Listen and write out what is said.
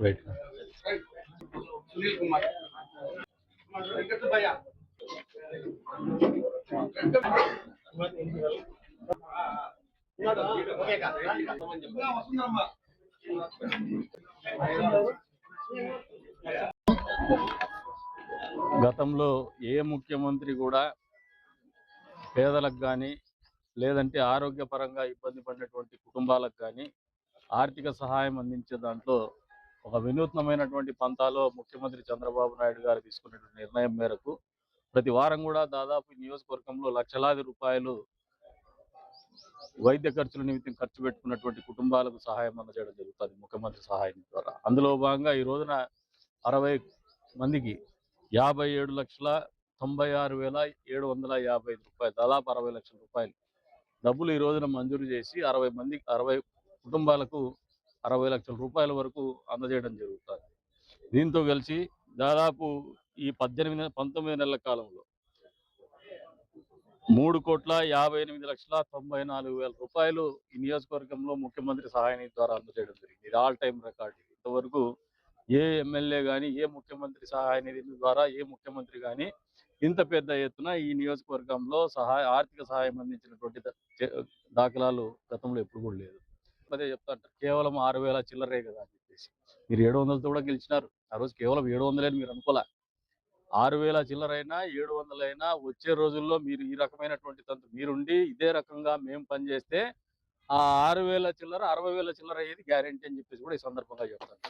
Right. Sunil Kumar Venkata భయ్య గతంలో ఏ ముఖ్యమంత్రి కూడా పేదలకు కానీ లేదంటే ఆరోగ్యపరంగా ఇబ్బంది పడినటువంటి కుటుంబాలకు కానీ ఆర్థిక సహాయం అందించే దాంట్లో ఒక వినూత్నమైనటువంటి పంతాలో ముఖ్యమంత్రి చంద్రబాబు నాయుడు గారు తీసుకున్నటువంటి నిర్ణయం మేరకు ప్రతి వారం కూడా దాదాపు నియోజకవర్గంలో లక్షలాది రూపాయలు వైద్య ఖర్చుల నిమిత్తం ఖర్చు పెట్టుకున్నటువంటి కుటుంబాలకు సహాయం అందజేయడం జరుగుతుంది ముఖ్యమంత్రి సహాయం ద్వారా. అందులో భాగంగా ఈ రోజున 60 మందికి 57,96,755 రూపాయలు, దాదాపు 60 లక్షల రూపాయలు డబ్బులు ఈ రోజున మంజూరు చేసి 60 కుటుంబాలకు 60 లక్షల రూపాయల వరకు అందజేయడం జరుగుతుంది. దీంతో కలిసి దాదాపు ఈ 19 నెలల కాలంలో 3,58,94,000 రూపాయలు ఈ నియోజకవర్గంలో ముఖ్యమంత్రి సహాయ నిధి ద్వారా అందజేయడం జరిగింది. ఇది ఆల్ టైం రికార్డు. ఇంతవరకు ఏ ఎమ్మెల్యే కానీ ఏ ముఖ్యమంత్రి సహాయ నిధి ద్వారా ఏ ముఖ్యమంత్రి కానీ ఇంత పెద్ద ఎత్తున ఈ నియోజకవర్గంలో ఆర్థిక సహాయం అందించినటువంటి దాఖలాలు గతంలో ఎప్పుడు కూడా లేదు. అదే చెప్తాంటారు, కేవలం 6,000 చిల్లరే కదా అని చెప్పేసి. మీరు 700తో కూడా గెలిచినారు. ఆ రోజు కేవలం 700 అని మీరు అనుకోలే. 6,000 చిల్లరైనా 700 అయినా వచ్చే రోజుల్లో మీరు ఈ రకమైనటువంటి తంతు మీరుండి ఇదే రకంగా మేము పనిచేస్తే ఆ 6,000 చిల్లర 60,000 చిల్లర అయ్యేది గ్యారెంటీ అని చెప్పేసి కూడా ఈ సందర్భంగా చెప్తాను.